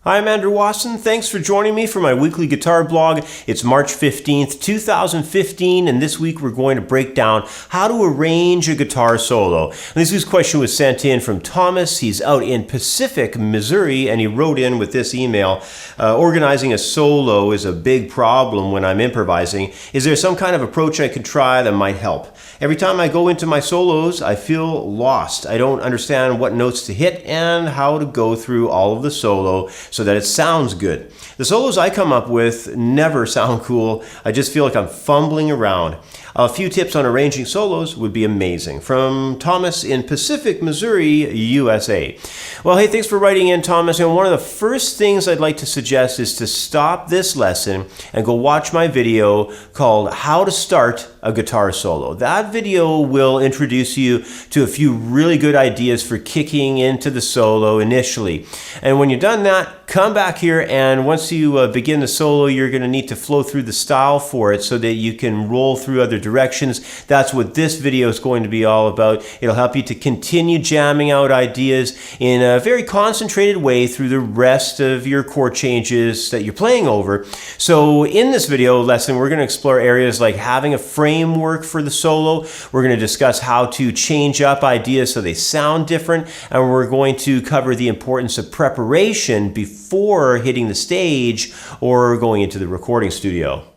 Hi, I'm Andrew Wasson. Thanks for joining me for my weekly guitar blog. It's March 15th, 2015, and this week we're going to break down how to arrange a guitar solo. And this week's question was sent in from Thomas. He's out in Pacific, Missouri, and he wrote in with this email. Organizing a solo is a big problem when I'm improvising. Is there some kind of approach I could try that might help? Every time I go into my solos, I feel lost. I don't understand what notes to hit and how to go through all of the solo so that it sounds good. The solos I come up with never sound cool. I just feel like I'm fumbling around. A few tips on arranging solos would be amazing. From Thomas in Pacific, Missouri, USA. Well, hey, thanks for writing in, Thomas. And one of the first things I'd like to suggest is to stop this lesson and go watch my video called How to Start a Guitar Solo. That video will introduce you to a few really good ideas for kicking into the solo initially. And when you're done that, come back here, and once you begin the solo, you're going to need to flow through the style for it so that you can roll through other directions. That's what this video is going to be all about. It'll help you to continue jamming out ideas in a very concentrated way through the rest of your chord changes that you're playing over. So in this video lesson, we're going to explore areas like having a framework for the solo. We're going to discuss how to change up ideas so they sound different, and we're going to cover the importance of preparation before hitting the stage or going into the recording studio.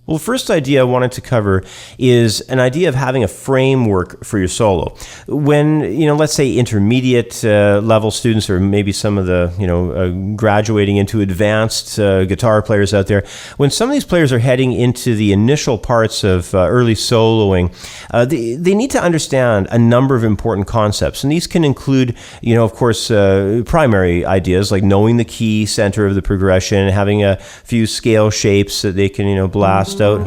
Well, the first idea I wanted to cover is an idea of having a framework for your solo. When, let's say intermediate level students, or maybe some of the, graduating into advanced guitar players out there, when some of these players are heading into the initial parts of early soloing, they need to understand a number of important concepts. And these can include, of course, primary ideas like knowing the key center of the progression, having a few scale shapes that they can, blast out,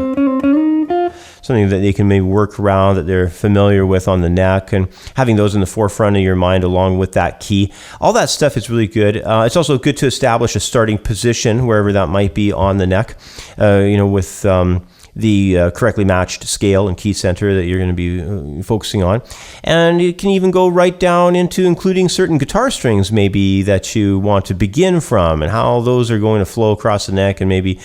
something that they can maybe work around that they're familiar with on the neck, and having those in the forefront of your mind along with that key. All that stuff is really good. It's also good to establish a starting position wherever that might be on the neck, with the correctly matched scale and key center that you're going to be focusing on. And you can even go right down into including certain guitar strings maybe that you want to begin from, and how those are going to flow across the neck, and maybe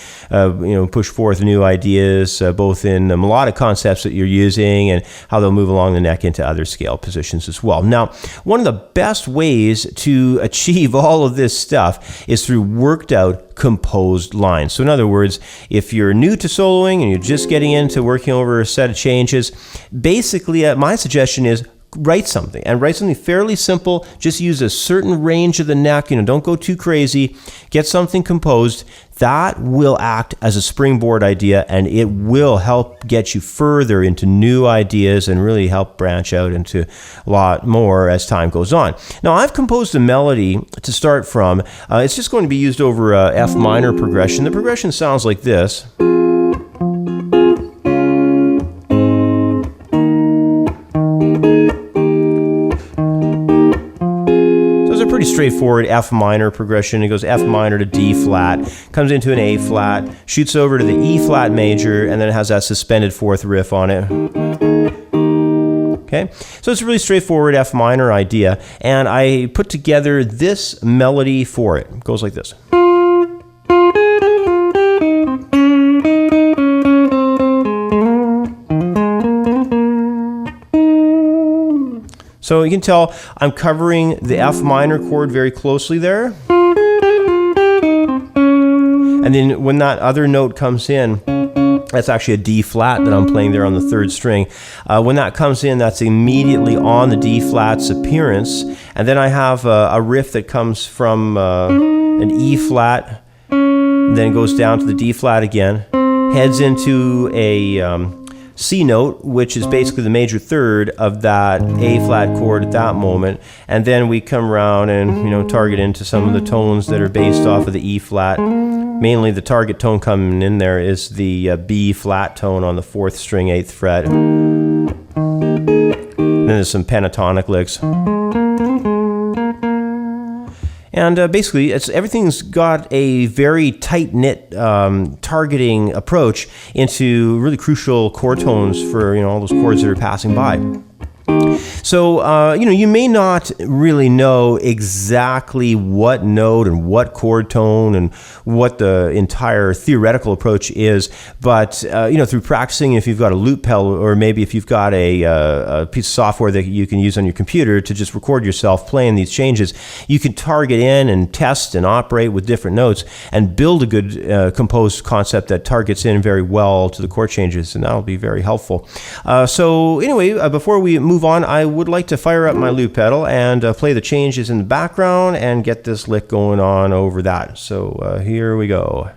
push forth new ideas both in the melodic concepts that you're using and how they'll move along the neck into other scale positions as well. Now, one of the best ways to achieve all of this stuff is through worked out composed lines. So in other words, if you're new to soloing and you're just getting into working over a set of changes, basically my suggestion is write something, and write something fairly simple. Just use a certain range of the neck, don't go too crazy. Get something composed. That will act as a springboard idea, and it will help get you further into new ideas and really help branch out into a lot more as time goes on. Now, I've composed a melody to start from. It's just going to be used over a F minor progression. The progression sounds like this. Pretty straightforward F minor progression. It goes F minor to D flat, comes into an A flat, shoots over to the E flat major, and then it has that suspended fourth riff on it. Okay, so it's a really straightforward F minor idea, and I put together this melody for it. It goes like this. So you can tell I'm covering the F minor chord very closely there. And then when that other note comes in, that's actually a D flat that I'm playing there on the third string. When that comes in, that's immediately on the D flat's appearance. And then I have a riff that comes from an E flat, then goes down to the D flat again, heads into a C note, which is basically the major third of that A flat chord at that moment, and then we come around and target into some of the tones that are based off of the E flat. Mainly the target tone coming in there is the B flat tone on the fourth string, 8th fret. And then there's some pentatonic licks. And basically, everything's got a very tight-knit targeting approach into really crucial chord tones for all those chords that are passing by. So, you may not really know exactly what note and what chord tone and what the entire theoretical approach is, but, through practicing, if you've got a loop pedal, or maybe if you've got a piece of software that you can use on your computer to just record yourself playing these changes, you can target in and test and operate with different notes and build a good composed concept that targets in very well to the chord changes, and that'll be very helpful. So anyway, before we move on, I would like to fire up my loop pedal and play the changes in the background and get this lick going on over that. So here we go.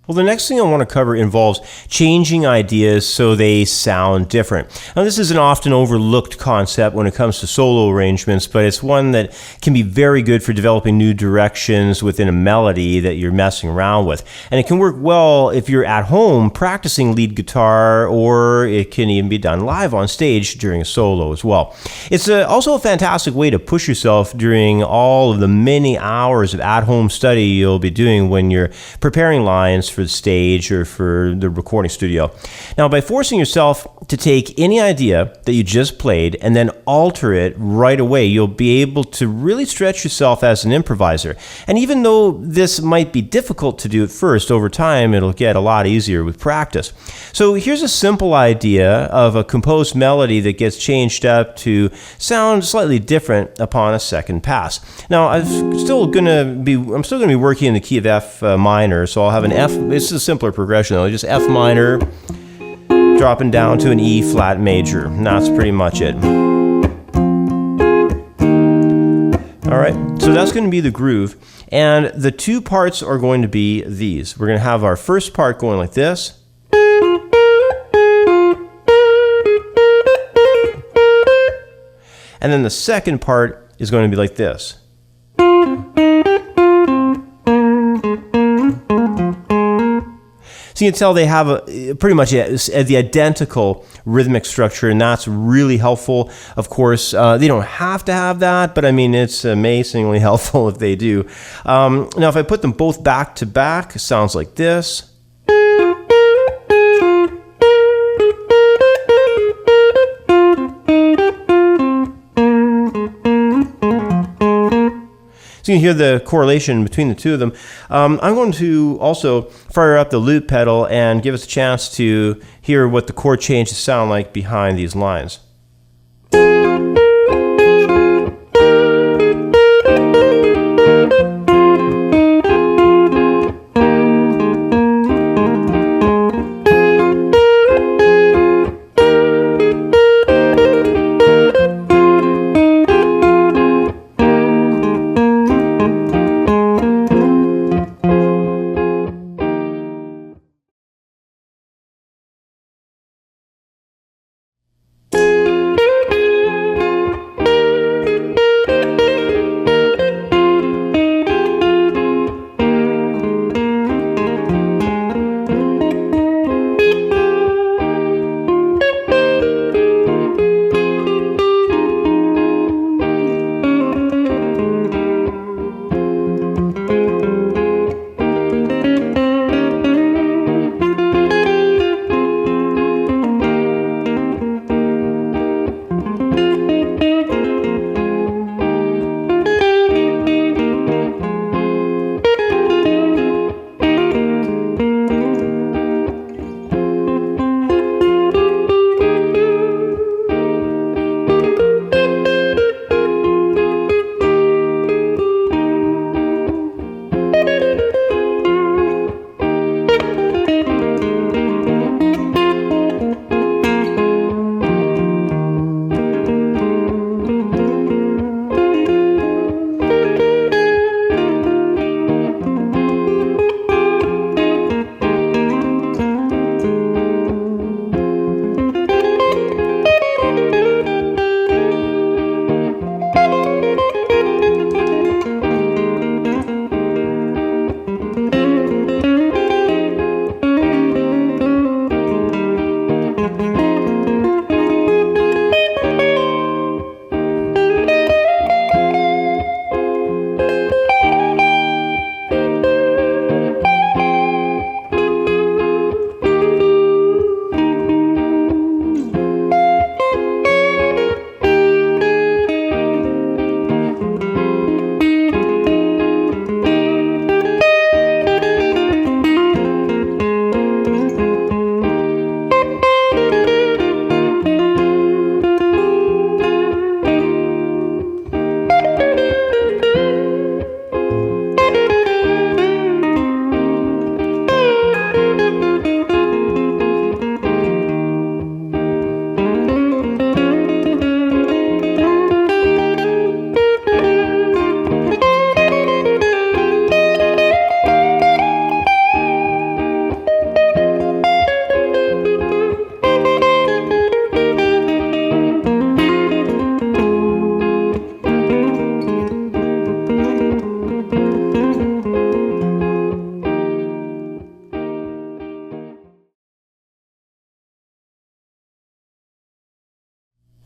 Well, the next thing I want to cover involves changing ideas so they sound different. Now, this is an often overlooked concept when it comes to solo arrangements, but it's one that can be very good for developing new directions within a melody that you're messing around with. And it can work well if you're at home practicing lead guitar, or it can even be done live on stage during a solo as well. It's also a fantastic way to push yourself during all of the many hours of at-home study you'll be doing when you're preparing lines for the stage or for the recording studio. Now, by forcing yourself to take any idea that you just played and then alter it right away, you'll be able to really stretch yourself as an improviser. And even though this might be difficult to do at first, over time it'll get a lot easier with practice. So here's a simple idea of a composed melody that gets changed up to sound slightly different upon a second pass. Now, I'm still going to be working in the key of F minor, so I'll have an F. This is a simpler progression though, just F minor, dropping down to an E flat major, and that's pretty much it. All right, so that's going to be the groove, and the two parts are going to be these. We're going to have our first part going like this, and then the second part is going to be like this. So you can tell they have pretty much the identical rhythmic structure, and that's really helpful. Of course, they don't have to have that, but I mean, it's amazingly helpful if they do. Now, if I put them both back to back, it sounds like this. So you can hear the correlation between the two of them. I'm going to also fire up the loop pedal and give us a chance to hear what the chord changes sound like behind these lines.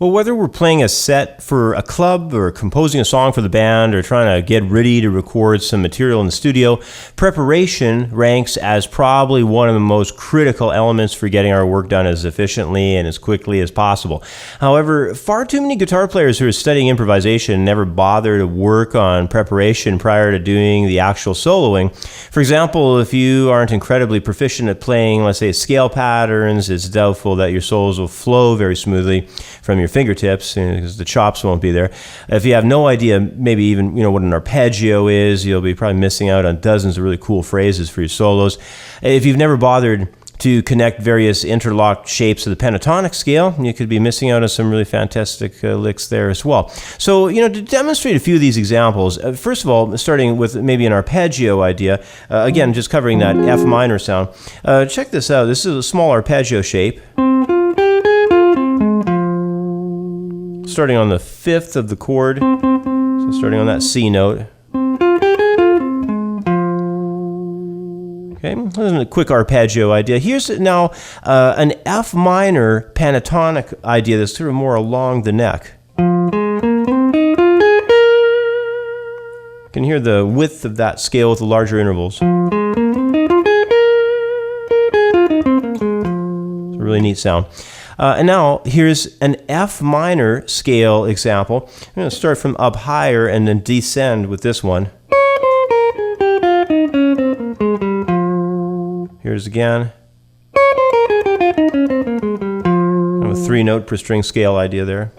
Well, whether we're playing a set for a club or composing a song for the band or trying to get ready to record some material in the studio, preparation ranks as probably one of the most critical elements for getting our work done as efficiently and as quickly as possible. However, far too many guitar players who are studying improvisation never bother to work on preparation prior to doing the actual soloing. For example, if you aren't incredibly proficient at playing, let's say, scale patterns, it's doubtful that your solos will flow very smoothly from your fingertips because the chops won't be there. If you have no idea, maybe even what an arpeggio is, you'll be probably missing out on dozens of really cool phrases for your solos. If you've never bothered to connect various interlocked shapes of the pentatonic scale, you could be missing out on some really fantastic licks there as well. So, to demonstrate a few of these examples, first of all, starting with maybe an arpeggio idea, again, just covering that F minor sound, check this out. This is a small arpeggio shape, starting on the fifth of the chord, so starting on that C note. Okay, this is a quick arpeggio idea. Here's now an F minor pentatonic idea that's sort of more along the neck. You can hear the width of that scale with the larger intervals. It's a really neat sound. And now here's an F minor scale example. I'm going to start from up higher and then descend with this one. Here's again. Kind of a 3-note per string scale idea there.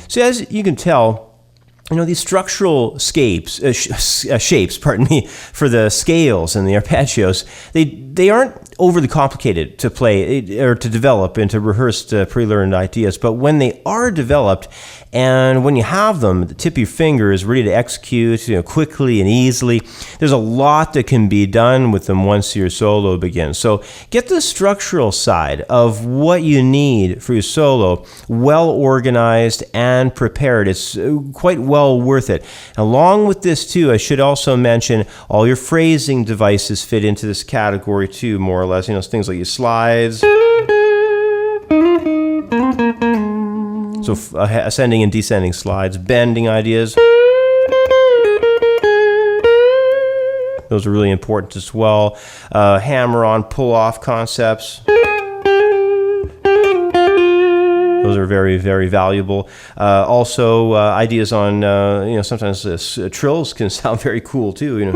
So as you can tell, these structural shapes, for the scales and the arpeggios, they aren't overly complicated to play or to develop into rehearsed pre-learned ideas, but when they are developed and when you have them, the tip of your finger is ready to execute quickly and easily. There's a lot that can be done with them once your solo begins. So get the structural side of what you need for your solo well organized and prepared. It's quite well worth it. Along with this too, I should also mention all your phrasing devices fit into this category too, more or less. Things like your slides. So ascending and descending slides, bending ideas. Those are really important as well. Hammer-on, pull-off concepts. Those are very, very valuable. Also, ideas on, sometimes trills can sound very cool too,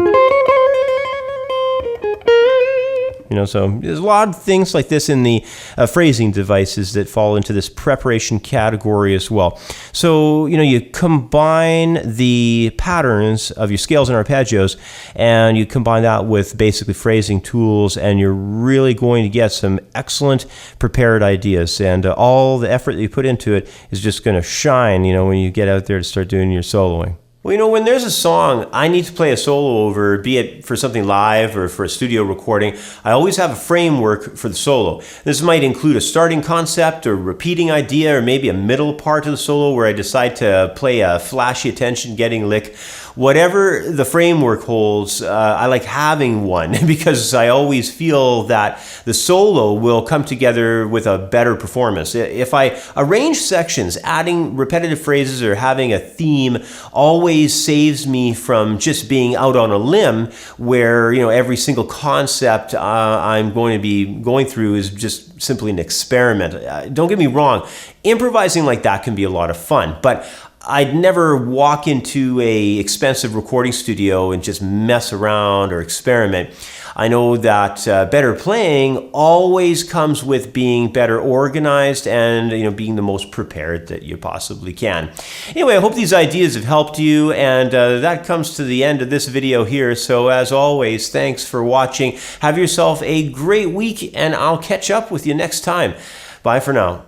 So there's a lot of things like this in the phrasing devices that fall into this preparation category as well. So, you combine the patterns of your scales and arpeggios, and you combine that with basically phrasing tools, and you're really going to get some excellent prepared ideas. And all the effort that you put into it is just going to shine, when you get out there to start doing your soloing. Well, when there's a song I need to play a solo over, be it for something live or for a studio recording, I always have a framework for the solo. This might include a starting concept or repeating idea, or maybe a middle part of the solo where I decide to play a flashy attention-getting lick. Whatever the framework holds, I like having one because I always feel that the solo will come together with a better performance. If I arrange sections, adding repetitive phrases or having a theme always saves me from just being out on a limb where, every single concept I'm going to be going through is just simply an experiment. Don't get me wrong, improvising like that can be a lot of fun, but I'd never walk into a expensive recording studio and just mess around or experiment. I know that better playing always comes with being better organized and being the most prepared that you possibly can. Anyway, I hope these ideas have helped you, and that comes to the end of this video here. So as always, thanks for watching. Have yourself a great week, and I'll catch up with you next time. Bye for now.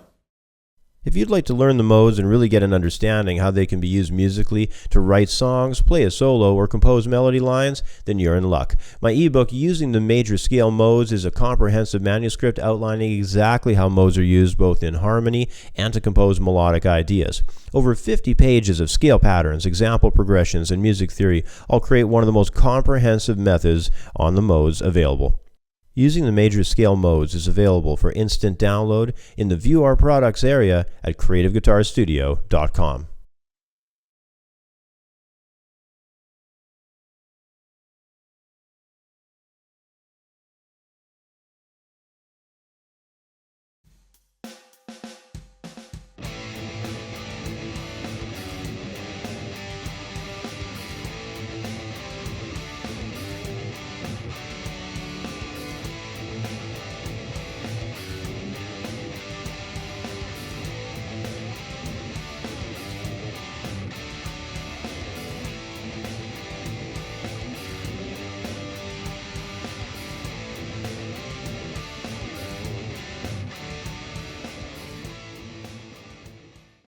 If you'd like to learn the modes and really get an understanding how they can be used musically to write songs, play a solo, or compose melody lines, then you're in luck. My ebook, Using the Major Scale Modes, is a comprehensive manuscript outlining exactly how modes are used both in harmony and to compose melodic ideas. Over 50 pages of scale patterns, example progressions, and music theory all create one of the most comprehensive methods on the modes available. using the major scale modes is available for instant download in the View Our Products area at creativeguitarstudio.com.